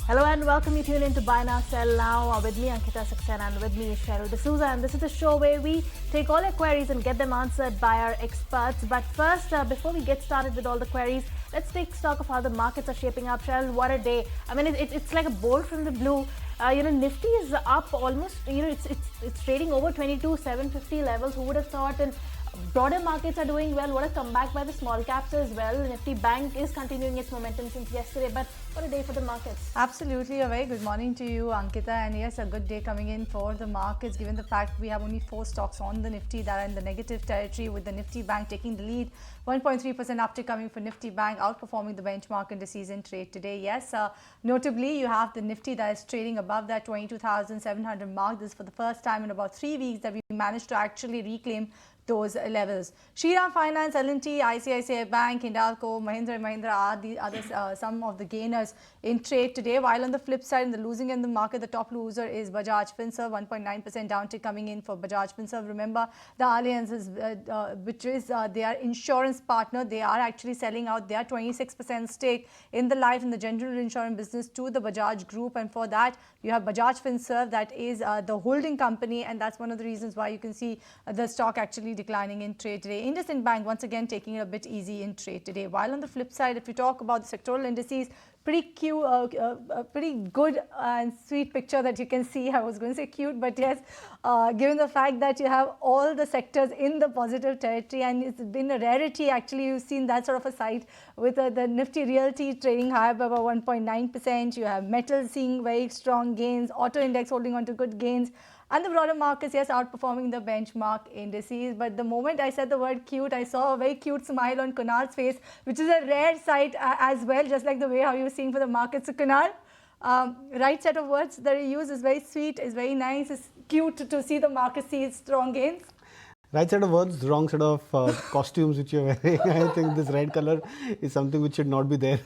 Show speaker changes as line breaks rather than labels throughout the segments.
Hello and welcome. You tune in to Buy Now, Sell Now with me, Ankita Saxena, and with me is Cheryl D'Souza. And this is the show where we take all your queries and get them answered by our experts. But first, before we get started with all the queries, let's take stock of how the markets are shaping up. Cheryl, what a day. I mean, it's like a bolt from the blue. Nifty is up almost, it's trading over 22,750 levels. Who would have thought? And broader markets are doing well. What a comeback by the small caps as well. Nifty Bank is continuing its momentum since yesterday, but what a day for the markets.
Absolutely. A very good morning to you, Ankita. And yes, a good day coming in for the markets, given the fact we have only 4 stocks on the Nifty that are in the negative territory, with the Nifty Bank taking the lead. 1.3% uptick coming for Nifty Bank, outperforming the benchmark indices in trade today. Yes, notably, you have the Nifty that is trading above that 22,700 mark. This is for the first time in about 3 weeks that we managed to actually reclaim those levels. Shriram Finance, L&T, ICICI Bank, Hindalco, Mahindra & Mahindra are the others, some of the gainers in trade today. While on the flip side, in the losing end of the market, the top loser is Bajaj Finserv, 1.9% downtick coming in for Bajaj Finserv. Remember, the Allianz is, which is their insurance partner, they are actually selling out their 26% stake in the life and the general insurance business to the Bajaj Group. And for that, you have Bajaj Finserv, that is the holding company, and that's one of the reasons why you can see the stock actually declining in trade today. IndusInd Bank once again taking it a bit easy in trade today. While on the flip side, if we talk about the sectoral indices, pretty cute, pretty good and sweet picture that you can see. I was going to say cute, but yes, given the fact that you have all the sectors in the positive territory, and it's been a rarity actually. You've seen that sort of a sight with the Nifty Realty trading higher by about 1.9%. You have metals seeing very strong gains, auto index holding on to good gains. And the broader markets, yes, outperforming the benchmark indices. But the moment I said the word cute, I saw a very cute smile on Kunal's face, which is a rare sight as well, just like the way how you're seeing for the markets. So Kunal, right set of words that you use is very sweet, is very nice, it's cute to see the market see strong gains.
Right set of words, wrong set of costumes which you're wearing. I think this red color is something which should not be there.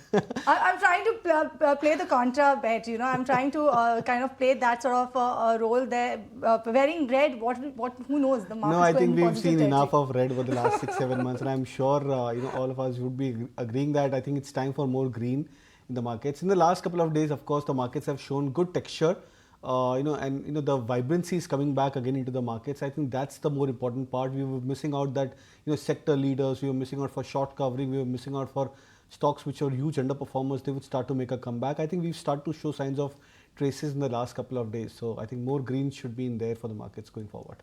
I'm trying to play the contra bet, you know. I'm trying to kind of play that sort of role there. Wearing red, who knows? The market's
No, I think
going
we've seen
territory.
enough of red over the last 6-7 months, and I'm sure all of us would be agreeing that I think it's time for more green in the markets. In the last couple of days, of course, the markets have shown good texture. The vibrancy is coming back again into the markets. I think that's the more important part. We were missing out that, sector leaders, we were missing out for short covering, we were missing out for stocks which are huge underperformers. They would start to make a comeback. I think we've started to show signs of traces in the last couple of days. So I think more green should be in there for the markets going forward.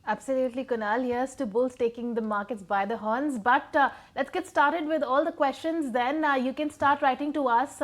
Absolutely, Kunal. Here's to bulls taking the markets by the horns. But let's get started with all the questions. Then you can start writing to us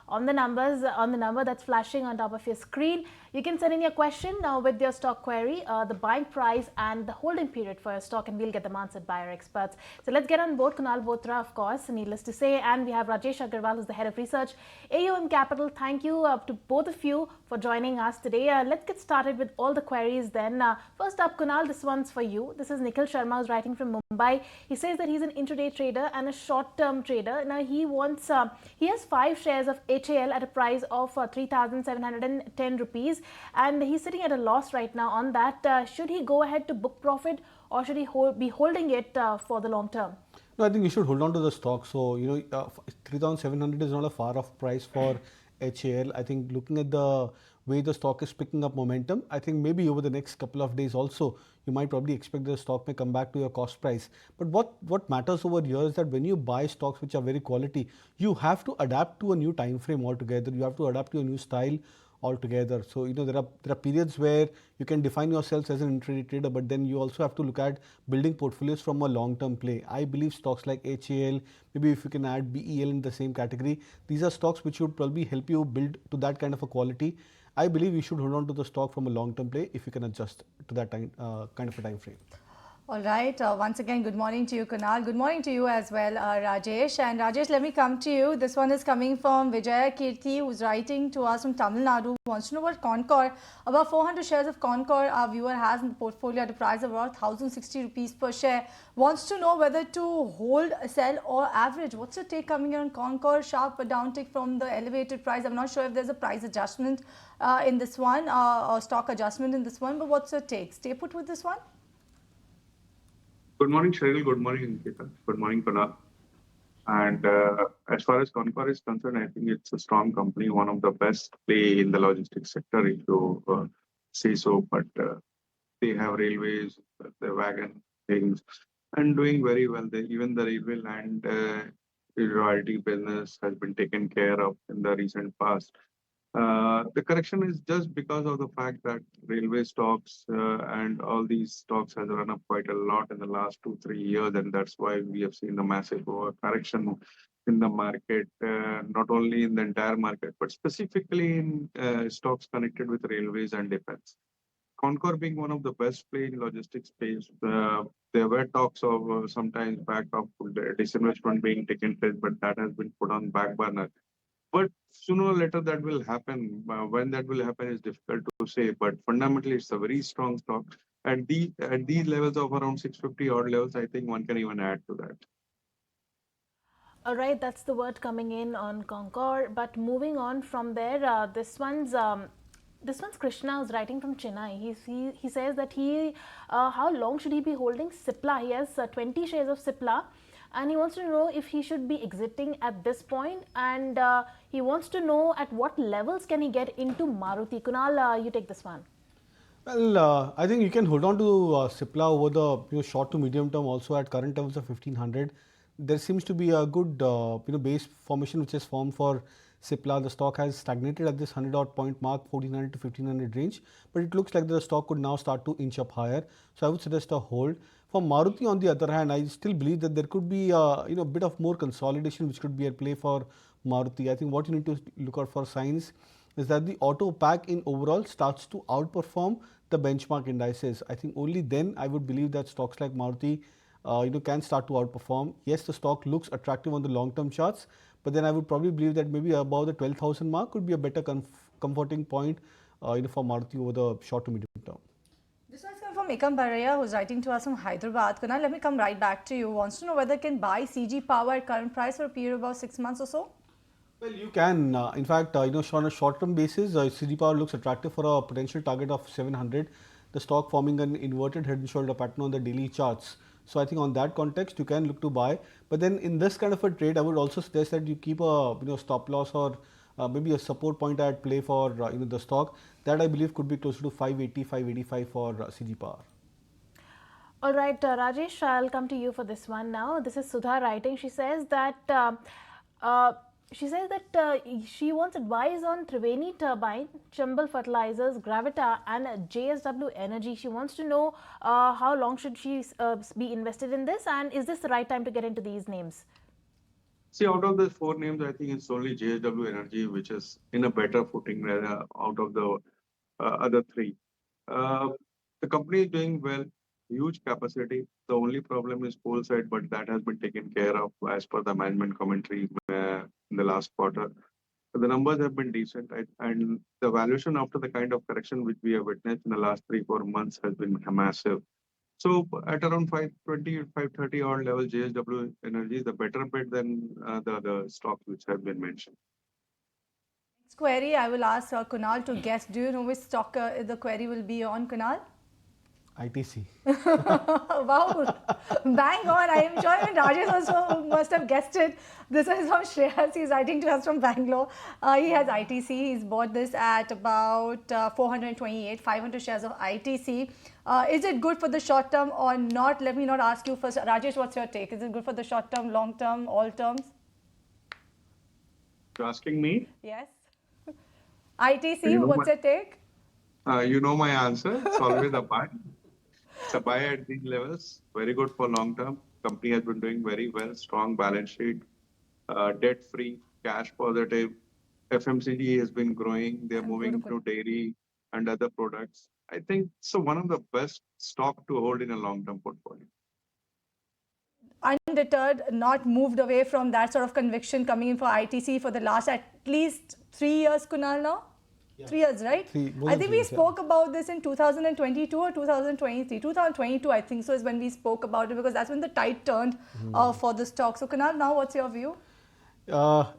on the number that's flashing on top of your screen. You can send in your question with your stock query, the buying price and the holding period for your stock, and we'll get them answered by our experts. So let's get on board. Kunal Bothra, of course, needless to say, and we have Rajesh Agarwal, who's the head of research, AUM Capital. Thank you to both of you for joining us today. Let's get started with all the queries then. First up, Kunal, this one's for you. This is Nikhil Sharma, who's writing from Mumbai. He says that he's an intraday trader and a short-term trader. Now he has 5 shares of HAL at a price of 3,710 rupees, and he's sitting at a loss right now on that. Should he go ahead to book profit, or should he be holding it for the long term?
No, I think we should hold on to the stock. So 3,700 is not a far off price for HAL. I think looking at the way the stock is picking up momentum, I think maybe over the next couple of days also, you might probably expect the stock may come back to your cost price. But what matters over here is that when you buy stocks which are very quality, you have to adapt to a new time frame altogether. You have to adapt to a new style altogether. So there are periods where you can define yourselves as an intraday trader, but then you also have to look at building portfolios from a long-term play. I believe stocks like HAL, maybe if you can add BEL in the same category, these are stocks which would probably help you build to that kind of a quality. I believe you should hold on to the stock from a long-term play if you can adjust to that kind of a time frame.
All right. Once again, good morning to you, Kunal. Good morning to you as well, Rajesh. And Rajesh, let me come to you. This one is coming from Vijaya Kirti, who's writing to us from Tamil Nadu. Wants to know about Concor. About 400 shares of Concor our viewer has in the portfolio at a price of about 1,060 rupees per share. Wants to know whether to hold, sell or average. What's your take coming in on Concor? Sharp downtick from the elevated price. I'm not sure if there's a price adjustment in this one or stock adjustment in this one, but what's your take? Stay put with this one?
Good morning, Cheryl. Good morning, Ankita. Good morning, Kunal. And as far as Concor is concerned, I think it's a strong company, one of the best play in the logistics sector, if you say so. But they have railways, the wagon things, and doing very well. Even the railway land royalty business has been taken care of in the recent past. The correction is just because of the fact that railway stocks and all these stocks has run up quite a lot in the last 2 3 years, and that's why we have seen the massive correction in the market, not only in the entire market, but specifically in stocks connected with railways and defense. Concor being one of the best play in logistics space, there were talks of sometimes back of disinvestment being taken place, but that has been put on back burner. But sooner or later that will happen. When that will happen is difficult to say. But fundamentally, it's a very strong stock. At these levels of around 650 odd levels, I think one can even add to that.
All right, that's the word coming in on Concor. But moving on from there, this one's Krishna who's writing from Chennai. He says that how long should he be holding Cipla? He has 20 shares of Cipla, and he wants to know if he should be exiting at this point, and he wants to know at what levels can he get into Maruti. Kunal, you take this one.
Well, I think you can hold on to Cipla over the short to medium term also at current levels of 1500. There seems to be a good base formation which is formed for Cipla. The stock has stagnated at this 100 odd point mark, 1400 to 1500 range, but it looks like the stock could now start to inch up higher. So I would suggest a hold. For Maruti, on the other hand, I still believe that there could be a bit of more consolidation which could be at play for Maruti. I think what you need to look out for signs is that the auto pack in overall starts to outperform the benchmark indices. I think only then I would believe that stocks like Maruti can start to outperform. Yes, the stock looks attractive on the long-term charts, but then I would probably believe that maybe above the 12,000 mark could be a better comforting point for Maruti over the short to medium term.
This one's come from Ekam Baraya, who's writing to us from Hyderabad. Kunal, let me come right back to you. Wants to know whether can buy CG Power at current price for a period of about 6 months or so?
Well, you can. In fact, on a short-term basis, CG Power looks attractive for a potential target of 700. The stock forming an inverted head and shoulder pattern on the daily charts. So I think on that context, you can look to buy. But then in this kind of a trade, I would also suggest that you keep a stop loss or maybe a support point at play for the stock. That I believe could be closer to 580, 585 for CG Power.
All right, Rajesh, I'll come to you for this one now. This is Sudha writing. She says that she wants advice on Triveni Turbine, Chambal Fertilizers, Gravita and JSW Energy. She wants to know how long should she be invested in this, and is this the right time to get into these names?
See, out of the four names, I think it's only JSW Energy which is in a better footing out of the other three. The company is doing well, huge capacity. The only problem is coal side, but that has been taken care of as per the management commentary in the last quarter. The numbers have been decent, and the valuation after the kind of correction which we have witnessed in the last 3 4 months has been massive. So at around 520, 530 odd level, JSW Energy is the better bet than the other stocks which have been mentioned.
Next query, I will ask Kunal to guess. Do you know which stock the query will be on, Kunal?
ITC.
Wow, bang on. I am sure even Rajesh also must have guessed it. This is from Shreyas. He's writing to us from Bangalore. He has ITC. He's bought this at about 428, 500 shares of ITC. Is it good for the short term or not? Let me not ask you first. Rajesh, what's your take? Is it good for the short term, long term, all terms?
You're asking me?
Yes. ITC, what's your take?
You know my answer. It's always a buy. It's a buy at these levels. Very good for long term. Company has been doing very well. Strong balance sheet, debt free, cash positive. FMCG has been growing. They're moving to dairy and other products. I think so. One of the best stock to hold in a long term portfolio.
Undeterred, not moved away from that sort of conviction coming in for ITC for the last at least 3 years, Kunal, now? Yeah. 3 years, right? I think we spoke about this in 2022 or 2023. 2022, I think so, is when we spoke about it, because that's when the tide turned for the stock. So, Kunal, now what's your view?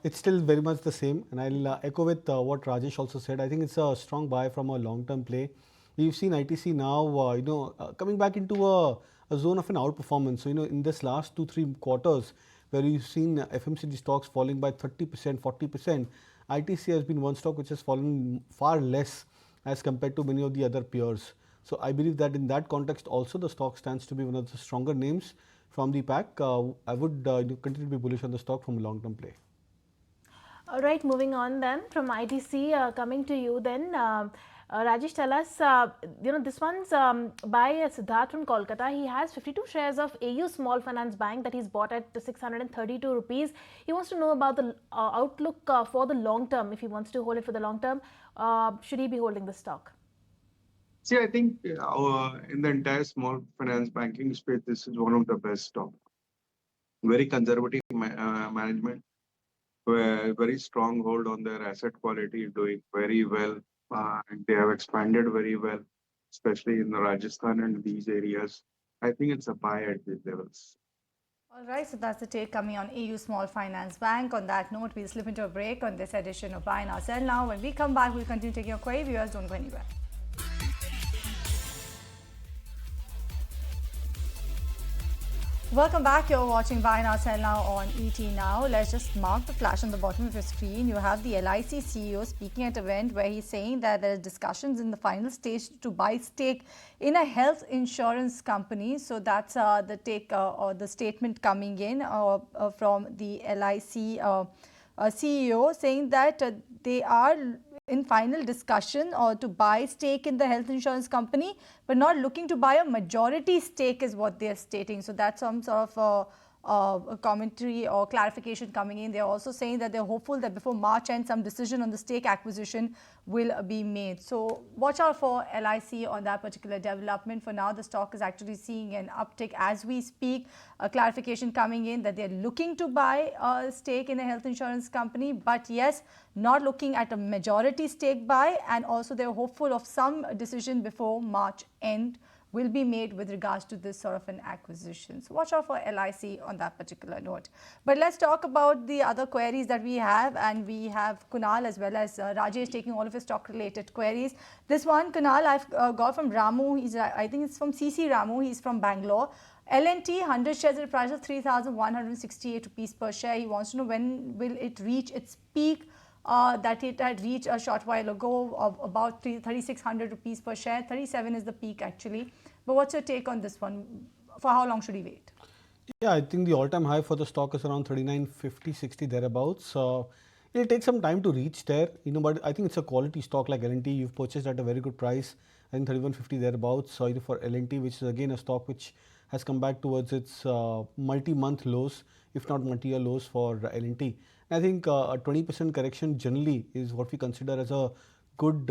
It's still very much the same, and I'll echo with what Rajesh also said. I think it's a strong buy from a long-term play. We've seen ITC now, coming back into a zone of an outperformance. So, in this last 2-3 quarters, where you've seen FMCG stocks falling by 30%, 40%. ITC has been one stock which has fallen far less as compared to many of the other peers. So I believe that in that context also the stock stands to be one of the stronger names from the pack. I would continue to be bullish on the stock from a long-term play.
All right, moving on then from ITC, coming to you then. Rajesh, tell us, this one's by Siddharth from Kolkata. He has 52 shares of AU Small Finance Bank that he's bought at 632 rupees. He wants to know about the outlook for the long term. If he wants to hold it for the long term, should he be holding the stock?
See, I think in the entire small finance banking space, this is one of the best stock. Very conservative management, very strong hold on their asset quality, doing very well. And they have expanded very well, especially in the Rajasthan and these areas. I think it's a buy at these levels.
All right, so that's the take coming on AU Small Finance Bank. On that note, we'll slip into a break on this edition of Buy Now Sell Now. When we come back, we'll continue taking your query. Viewers, don't go anywhere. Welcome back. You're watching Buy Now Sell Now on ET Now. Let's just mark the flash on the bottom of your screen. You have the LIC CEO speaking at an event where he's saying that there are discussions in the final stage to buy stake in a health insurance company. So that's the take or the statement coming in from the LIC CEO saying that they are in final discussion or to buy stake in the health insurance company, but not looking to buy a majority stake is what they are stating. So that's some sort of a commentary or clarification coming in. They're also saying that they're hopeful that before March end, some decision on the stake acquisition will be made. So watch out for LIC on that particular development. For now, the stock is actually seeing an uptick as we speak. A clarification coming in that they're looking to buy a stake in a health insurance company, but yes, not looking at a majority stake buy, and also they're hopeful of some decision before March end will be made with regards to this sort of an acquisition. So watch out for LIC on that particular note. But let's talk about the other queries that we have, and we have Kunal as well as Rajesh taking all of his stock related queries. This one, Kunal, I've got from Ramu. I think it's from CC Ramu. He's from Bangalore. L&T 100 shares at a price of 3,168 rupees per share. He wants to know when will it reach its peak that it had reached a short while ago of about 3,600 rupees per share. 37 is the peak actually. But what's your take on this one? For how long should we wait?
Yeah, I think the all-time high for the stock is around 39.50, 60 thereabouts. It'll take some time to reach there, but I think it's a quality stock like L&T. You've purchased at a very good price, I think 31.50 thereabouts. So for L&T, which is again a stock which has come back towards its multi-month lows, if not multi-year lows for L&T. I think a 20% correction generally is what we consider as a good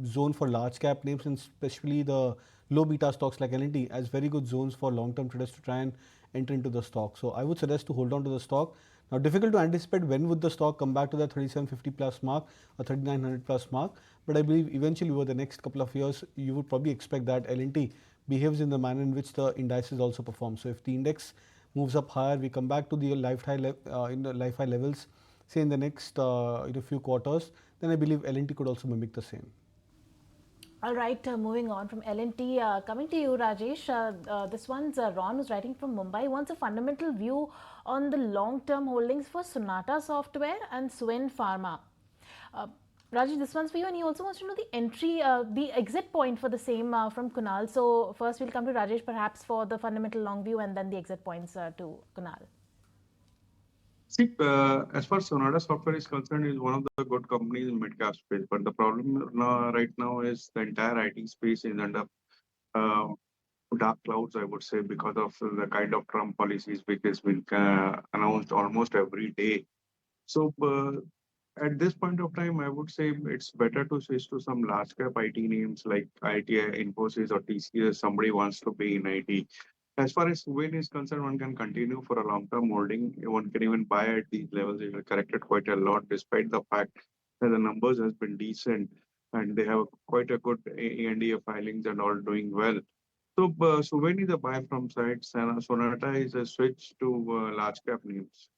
zone for large cap names, and especially the low beta stocks like L&T as very good zones for long-term traders to try and enter into the stock. So I would suggest to hold on to the stock. Now, difficult to anticipate when would the stock come back to the 3750 plus mark or 3900 plus mark, but I believe eventually over the next couple of years you would probably expect that L&T behaves in the manner in which the indices also perform. So if the index moves up higher, we come back to the life high levels, say in the next few quarters, then I believe L&T could also mimic the same.
All right, moving on from L&T, coming to you, Rajesh. This one's Ron, who's writing from Mumbai. He wants a fundamental view on the long-term holdings for Sonata Software and Swin Pharma. Rajesh, this one's for you, and he also wants to know the exit point for the same from Kunal. So first we'll come to Rajesh perhaps for the fundamental long view, and then the exit points to Kunal.
See, as far as Sonata Software is concerned, is one of the good companies in mid-cap space. But the problem right now is the entire IT space is under dark clouds, I would say, because of the kind of Trump policies which has been announced almost every day. So at this point of time, I would say it's better to switch to some large cap IT names like ITI, Infosys or TCS. Somebody wants to be in IT. As far as Swin is concerned, one can continue for a long-term holding. One can even buy at these levels. It has corrected quite a lot, despite the fact that the numbers has been decent and they have quite a good ANDA filings and all doing well. So Swin is a buy from sides, and Sonata is a switch to large cap names.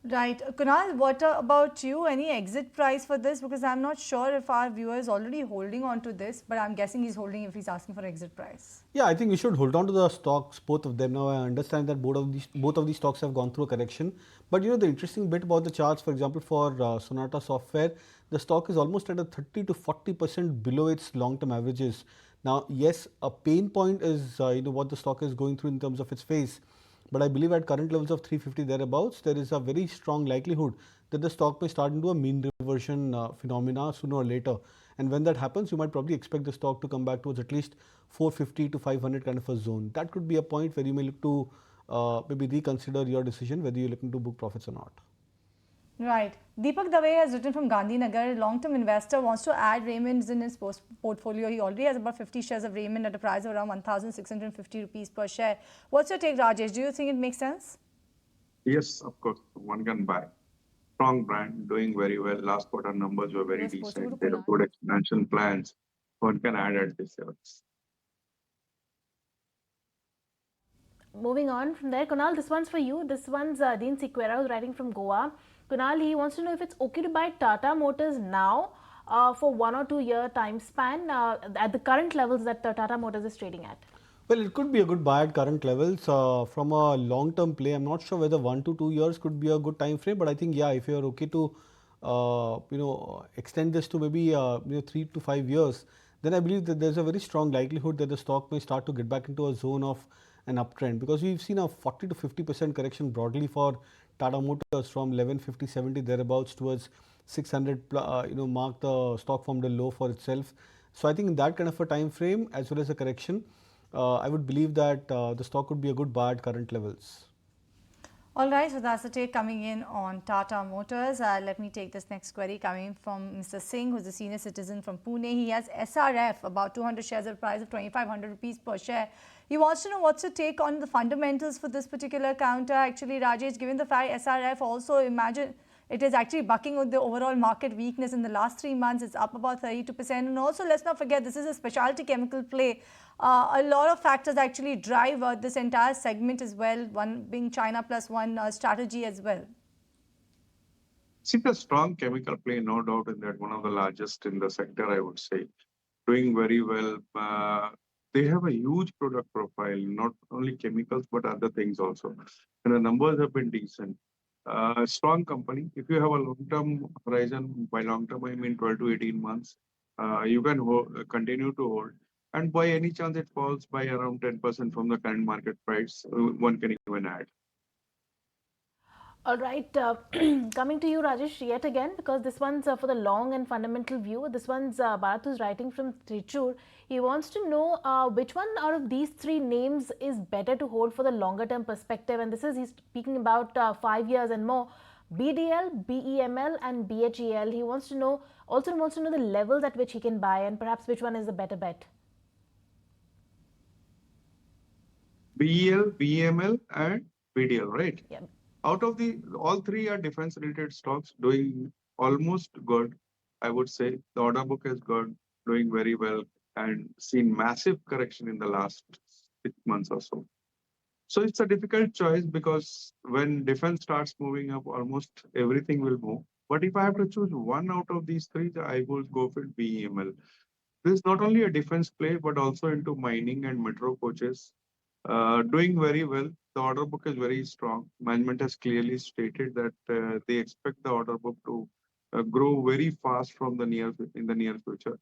Right. Kunal, what about you? Any exit price for this? Because I'm not sure if our viewer is already holding on to this, but I'm guessing he's holding if he's asking for exit price.
Yeah, I think we should hold on to the stocks, both of them. Now I understand that both of these stocks have gone through a correction, but the interesting bit about the charts, for example, for Sonata Software, the stock is almost at a 30 to 40% below its long-term averages. Now, yes, a pain point is what the stock is going through in terms of its phase, but I believe at current levels of 350 thereabouts, there is a very strong likelihood that the stock may start into a mean reversion phenomena sooner or later. And when that happens, you might probably expect the stock to come back towards at least 450 to 500 kind of a zone. That could be a point where you may look to maybe reconsider your decision whether you're looking to book profits or not.
Right. Deepak Dave has written from Gandhinagar. Long-term investor wants to add Raymond's in his portfolio. He already has about 50 shares of Raymond at a price of around 1,650 rupees per share. What's your take, Rajesh? Do you think it makes sense?
Yes, of course, one can buy. Strong brand, doing very well. Last quarter numbers were very decent. They have good expansion plans. One can add at this levels.
Moving on from there, Kunal, this one's for you. This one's Dean Sequeira, who's writing from Goa. Kunal, he wants to know if it's okay to buy Tata Motors now for 1 or 2 year time span at the current levels that Tata Motors is trading at.
Well, it could be a good buy at current levels. From a long-term play, I'm not sure whether 1 to 2 years could be a good time frame, but I think if you're okay to extend this to maybe 3 to 5 years, then I believe that there's a very strong likelihood that the stock may start to get back into a zone of an uptrend, because we've seen a 40 to 50% correction broadly for Tata Motors from 1150, 70 thereabouts towards 600 mark. The stock formed a low for itself. So I think in that kind of a time frame, as well as a correction, I would believe that the stock could be a good buy at current levels.
All right, so that's the take coming in on Tata Motors. Let me take this next query coming from Mr. Singh, who's a senior citizen from Pune. He has SRF, about 200 shares at a price of 2,500 rupees per share. He wants to know what's your take on the fundamentals for this particular counter. Actually, Rajesh, given the fact SRF also, imagine it is actually bucking with the overall market weakness in the last 3 months. It's up about 32%. And also, let's not forget, this is a specialty chemical play. A lot of factors actually drive this entire segment as well, one being China plus one strategy as well.
See, the strong chemical play, no doubt in that, one of the largest in the sector, I would say, doing very well. They have a huge product profile, not only chemicals, but other things also. And the numbers have been decent. Strong company. If you have a long-term horizon, by long-term, I mean 12 to 18 months, you can continue to hold. And by any chance it falls by around 10% from the current market price, one can even add.
All right, coming to you, Rajesh, yet again, because this one's for the long and fundamental view. This one's Bharat, who's writing from Trichur. He wants to know which one out of these 3 names is better to hold for the longer term perspective. And he's speaking about 5 years and more. BDL, BEML and BHEL. He wants to know, the levels at which he can buy and perhaps which one is the better bet.
BEL, BEML and BDL, right?
Yeah.
Out of all 3 are defense related stocks doing almost good. I would say the order book is good, doing very well, and seen massive correction in the last 6 months or so. So it's a difficult choice, because when defense starts moving up, almost everything will move. But if I have to choose one out of these 3, I would go for BEML. This is not only a defense play, but also into mining and metro coaches. Doing very well. The order book is very strong. Management has clearly stated that they expect the order book to grow very fast in the near future.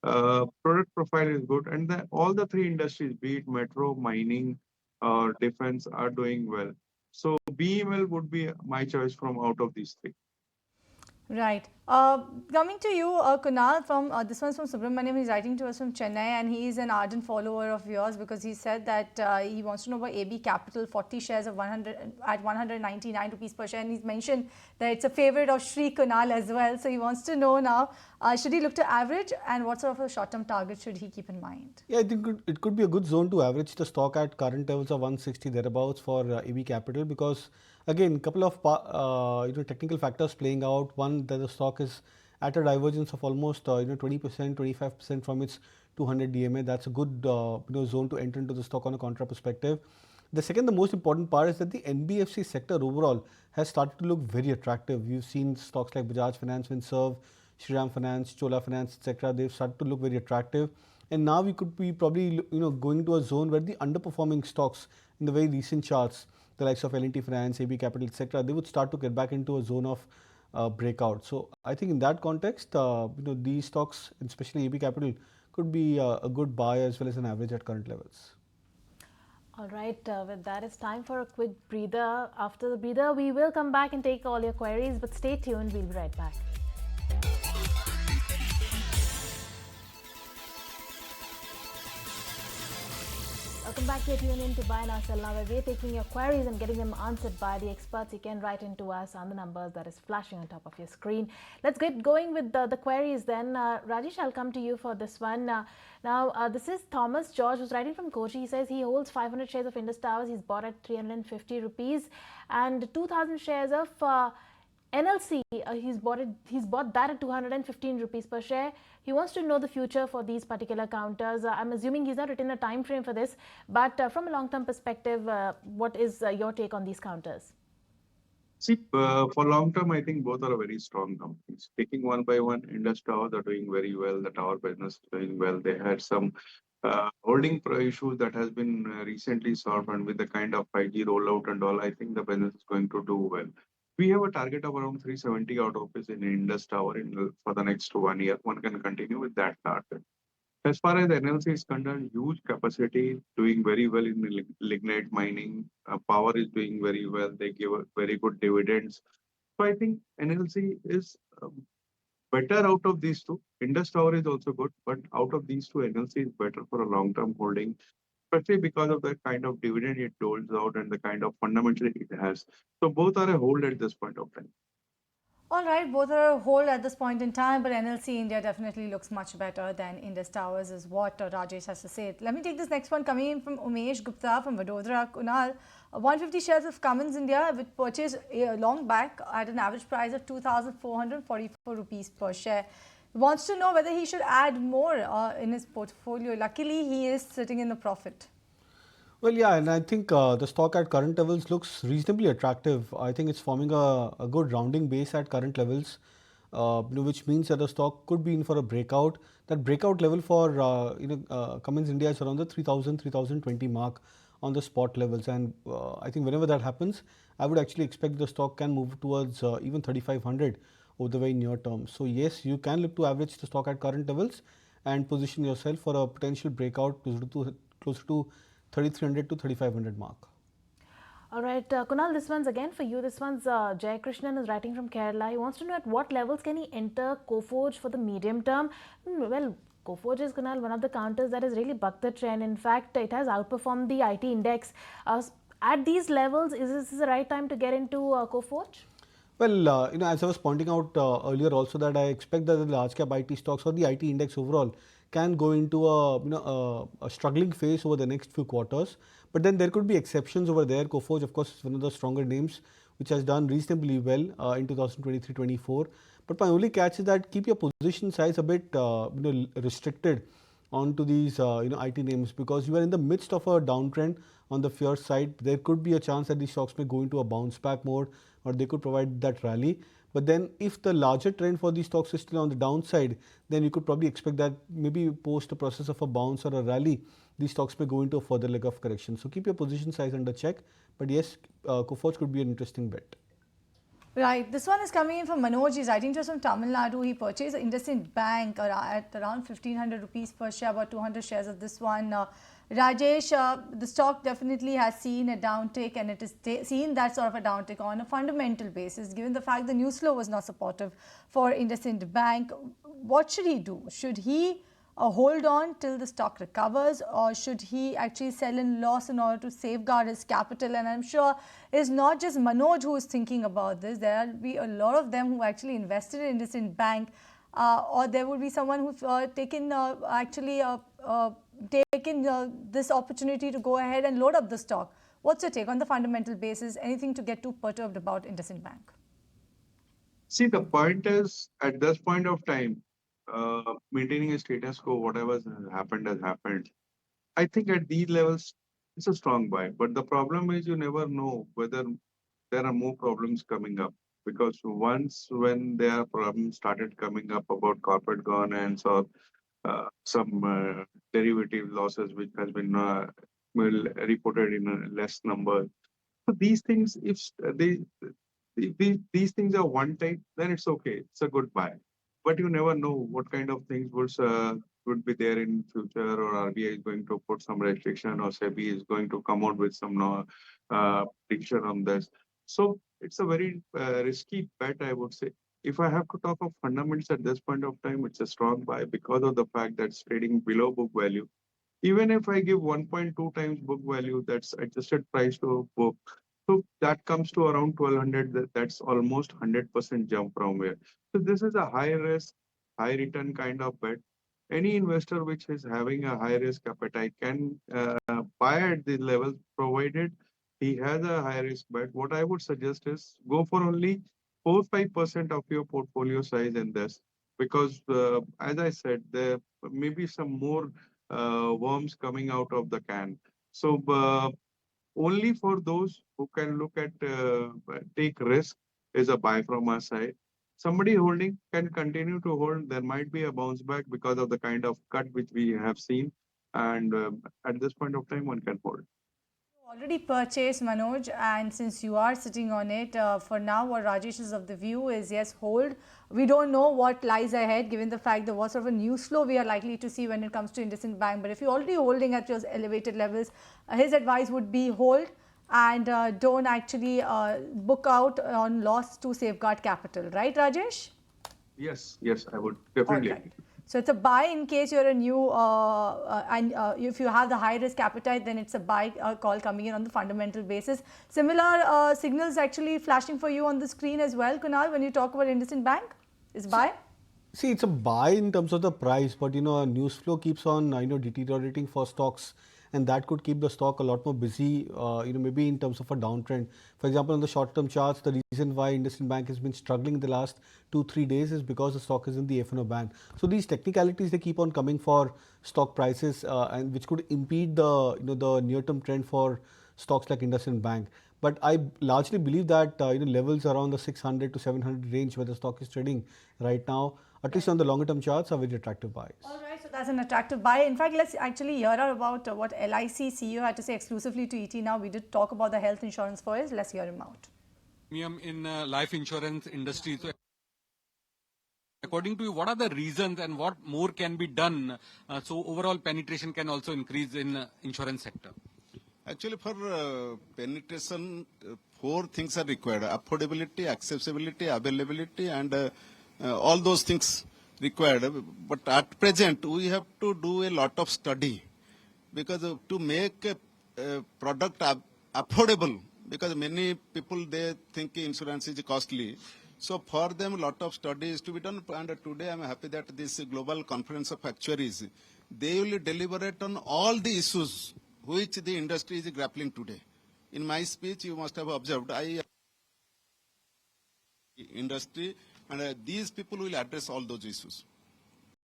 Product profile is good, and all the 3 industries, be it metro, mining, or defense, are doing well. So BEML would be my choice from out of these 3.
Right. Coming to you, Kunal, from this one's from Subramaniam. He's writing to us from Chennai, and he is an ardent follower of yours, because he said that he wants to know about AB Capital, 40 shares of 100 at 199 rupees per share, and he's mentioned that it's a favorite of Shri Kunal as well. So he wants to know now, should he look to average, and what sort of a short-term target should he keep in mind?
Yeah, I think it could be a good zone to average the stock at current levels of 160 thereabouts for AB Capital, because again, couple of technical factors playing out. One, that the stock is at a divergence of almost 20%, 25% from its 200 DMA. That's a good zone to enter into the stock on a contra perspective. The second, the most important part is that the NBFC sector overall has started to look very attractive. We've seen stocks like Bajaj Finance, Finserv, Shriram Finance, Chola Finance, etc. They've started to look very attractive. And now we could be probably going to a zone where the underperforming stocks in the very recent charts, the likes of L&T Finance, AB Capital, etc., they would start to get back into a zone of breakout. So I think in that context, these stocks, especially AB Capital, could be a good buy as well as an average at current levels.
All right, with that, it's time for a quick breather. After the breather, we will come back and take all your queries, but stay tuned. We'll be right back. Welcome back. You're tuned in to Buy Now Sell Now, where we're taking your queries and getting them answered by the experts. You can write into us on the numbers that is flashing on top of your screen. Let's get going with the queries then. Rajesh, I'll come to you for this one. This is Thomas George, who's writing from Kochi. He says he holds 500 shares of Indus Towers. He's bought at 350 rupees, and 2,000 shares of NLC, he's bought that at 215 rupees per share. He wants to know the future for these particular counters. I'm assuming he's not written a time frame for this, but from a long-term perspective, what is your take on these counters?
See, for long term, I think both are very strong companies. Taking one by one, Indus Towers are doing very well. The tower business is doing well. They had some holding issues that has been recently solved, and with the kind of 5G rollout and all, I think the business is going to do well. We have a target of around 370 odd rupees in Indus Tower for the next 1 year. One can continue with that target. As far as NLC is concerned, huge capacity, doing very well in lignite mining. Power is doing very well. They give very good dividends. So I think NLC is better out of these two. Indus Tower is also good, but out of these two, NLC is better for a long-term holding, especially because of the kind of dividend it doles out and the kind of fundamental it has. So both are a hold at this point of time.
All right, both are a hold at this point in time, but NLC India definitely looks much better than Indus Towers is what Rajesh has to say. Let me take this next one coming in from Umesh Gupta from Vadodara. Kunal, 150 shares of Cummins India, which purchased long back at an average price of 2,444 rupees per share. Wants to know whether he should add more in his portfolio. Luckily, he is sitting in the profit.
Well, yeah, and I think the stock at current levels looks reasonably attractive. I think it's forming a good rounding base at current levels, which means that the stock could be in for a breakout. That breakout level for Cummins India is around the 3,000, 3,020 mark on the spot levels, and I think whenever that happens, I would actually expect the stock can move towards even 3,500 over the very near term. So yes, you can look to average the stock at current levels and position yourself for a potential breakout closer to 3,300 to 3,500 mark.
All right, Kunal, this one's again for you. This one's Jay Krishnan is writing from Kerala. He wants to know at what levels can he enter Coforge for the medium term. Well, Coforge is, Kunal, one of the counters that has really bucked the trend. In fact, it has outperformed the IT index. At these levels, is this the right time to get into Coforge?
Well, as I was pointing out earlier also, that I expect that the large cap IT stocks or the IT index overall can go into a struggling phase over the next few quarters. But then there could be exceptions over there. Coforge, of course, is one of the stronger names which has done reasonably well in 2023-24. But my only catch is that keep your position size a bit restricted onto these IT names, because you are in the midst of a downtrend on the fear side. There could be a chance that these stocks may go into a bounce back mode, or they could provide that rally. But then if the larger trend for these stocks is still on the downside, then you could probably expect that maybe post a process of a bounce or a rally, these stocks may go into a further leg of correction. So keep your position size under check. But yes, Coforge could be an interesting bet.
Right, this one is coming in from Manoj. He's writing to us from Tamil Nadu. He purchased IndusInd Bank at around 1,500 rupees per share, about 200 shares of this one. Rajesh, the stock definitely has seen a downtick, and it is seen that sort of a downtick on a fundamental basis, given the fact the news flow was not supportive for IndusInd Bank. What should he do? Should he hold on till the stock recovers, or should he actually sell in loss in order to safeguard his capital? And I'm sure it's not just Manoj who is thinking about this. There will be a lot of them who actually invested in IndusInd Bank, or there will be someone who's taken this opportunity to go ahead and load up the stock. What's your take on the fundamental basis? Anything to get too perturbed about IndusInd Bank?
See, the point is, at this point of time, maintaining a status quo, whatever has happened has happened. I think at these levels, it's a strong buy. But the problem is you never know whether there are more problems coming up, because once when there are problems started coming up about corporate governance or some derivative losses which has been reported in a less number. So these things, if these things are one type, then it's okay. It's a good buy. But you never know what kind of things would be there in future, or RBI is going to put some restriction, or SEBI is going to come out with some prediction on this. So it's a very risky bet, I would say. If I have to talk of fundamentals at this point of time, it's a strong buy because of the fact that it's trading below book value. Even if I give 1.2 times book value, that's adjusted price to book. So that comes to around 1200. That's almost 100% jump from where. So this is a high risk, high return kind of bet. Any investor which is having a high risk appetite can buy at these levels, provided he has a high risk bet. What I would suggest is go for only 4-5% of your portfolio size in this, because as I said, there may be some more worms coming out of the can. So only for those who can look at take risk is a buy from our side. Somebody holding can continue to hold. There might be a bounce back because of the kind of cut which we have seen, and at this point of time, one can hold.
Already purchased, Manoj, and since you are sitting on it, for now what Rajesh is of the view is yes, hold. We don't know what lies ahead given the fact that what sort of a news flow we are likely to see when it comes to IndusInd Bank. But if you're already holding at those elevated levels, his advice would be hold and don't actually book out on loss to safeguard capital. Right, Rajesh?
Yes, I would definitely.
All right. So it's a buy in case you're a new, and if you have the high risk appetite, then it's a buy call coming in on the fundamental basis. Similar signals actually flashing for you on the screen as well, Kunal, when you talk about IndusInd Bank. Is buy?
See, it's a buy in terms of the price, but news flow keeps on deteriorating for stocks, and that could keep the stock a lot more busy. Maybe in terms of a downtrend. For example, on the short-term charts, the reason why IndusInd Bank has been struggling in the last 2-3 days is because the stock is in the F&O band. So these technicalities, they keep on coming for stock prices, and which could impede the the near-term trend for stocks like IndusInd Bank. But I largely believe that levels around the 600 to 700 range where the stock is trading right now, at least on the longer term charts, are very attractive buys.
All right, so that's an attractive buy. In fact, let's actually hear out about what LIC CEO had to say exclusively to ET now. We did talk about the health insurance first. Let's hear him out.
In life insurance industry. So according to you, what are the reasons and what more can be done so overall penetration can also increase in insurance sector?
Actually, for penetration, 4 things are required: affordability, accessibility, availability, and all those things required. But at present, we have to do a lot of study, because to make a product affordable, because many people, they think insurance is costly. So for them, a lot of study is to be done. And today, I am happy that this global conference of actuaries, they will deliberate on all the issues which the industry is grappling today. In my speech, you must have observed, I industry, and these people will address all those issues.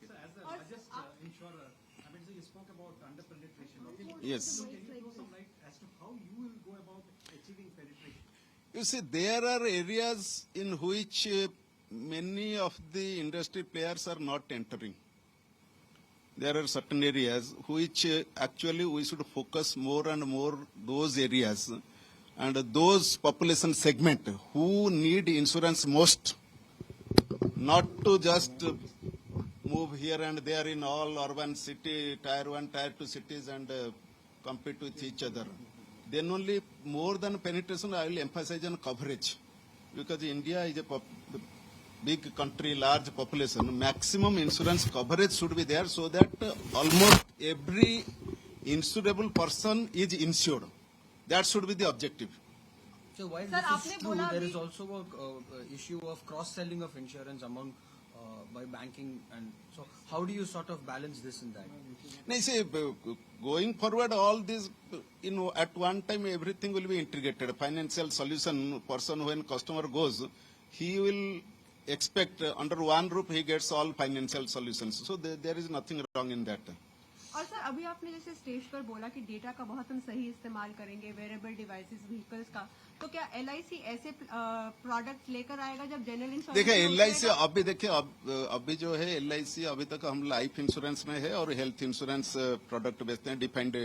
So as the largest insurer, I mean, so you spoke about under-penetration.
Yes.
Can you throw some light as to how you will go about achieving penetration?
You see, there are areas in which many of the industry players are not entering. There are certain areas which actually we should focus more and more those areas, and those population segment who need insurance most, not to just move here and there in all urban city, tier 1, tier 2 cities and compete with each other. Then only more than penetration, I will emphasize on coverage, because India is a big country, large population. Maximum insurance coverage should be there, so that almost every insurable person is insured. That should be the objective.
So while this is true, there is also a issue of cross-selling of insurance among by banking, and so how do you sort of balance this and that?
Now, see, going forward, all this, at one time everything will be integrated. Financial solution person, when customer goes, he will expect under one roof he gets all financial solutions. So there is nothing wrong in that.
और sir अभी आपने जैसे stage पर बोला कि data का बहुत हम सही इस्तेमाल करेंगे, वेरिएबल डिवाइसेस, व्हीकल्स का, तो क्या एलआईसी ऐसे प्रोडक्ट लेकर आएगा जब जनरल इंश्योरेंस?
देखिए एलआईसी अभी देखिए अभी जो है एलआईसी अभी तक हम लाइफ इंश्योरेंस में है और हेल्थ इंश्योरेंस प्रोडक्ट बेचते हैं, defined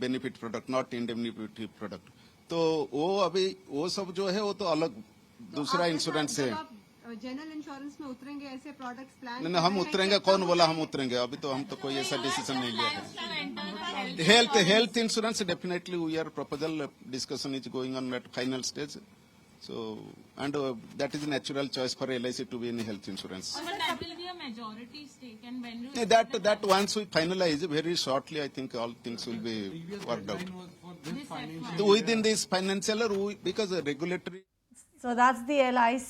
benefit product, not indemnity product. तो वो अभी वो सब जो है वो तो अलग दूसरा इंश्योरेंस है।
जनरल इंश्योरेंस में उतरेंगे ऐसे प्रोडक्ट्स प्लान?
नहीं हम उतरेंगे, कौन बोला हम उतरेंगे? अभी तो हम तो कोई ऐसा डिसीजन नहीं लिया है। Health insurance definitely we are proposal discussion is going on at final stage, so and that is a natural choice for LIC to be in health insurance.
But that will be a majority stake, and when will
that once we finalize very shortly, I think all things will be worked out. So within this financial year, because regulatory.
So that's the LIC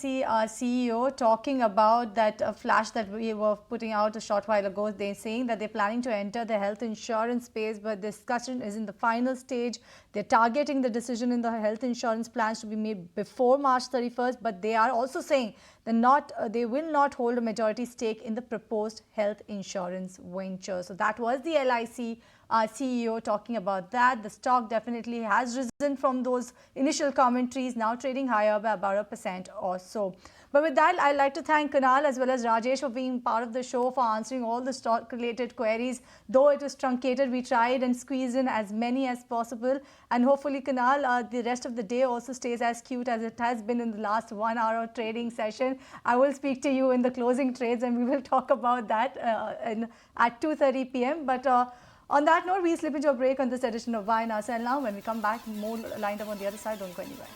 CEO talking about that flash that we were putting out a short while ago. They're saying that they're planning to enter the health insurance space, but discussion is in the final stage. They're targeting the decision in the health insurance plans to be made before March 31st, but they are also saying that they will not hold a majority stake in the proposed health insurance venture. So that was the LIC CEO talking about that. The stock definitely has risen from those initial commentaries, now trading higher by about 1% or so. But with that, I'd like to thank Kunal as well as Rajesh for being part of the show, for answering all the stock-related queries. Though it was truncated, we tried and squeezed in as many as possible. And hopefully, Kunal, the rest of the day also stays as cute as it has been in the last 1 hour of trading session. I will speak to you in the closing trades, and we will talk about that at 2:30 p.m. But on that note, we slip into a break on this edition of Buy Now Sell Now. When we come back, more lined up on the other side. Don't go anywhere.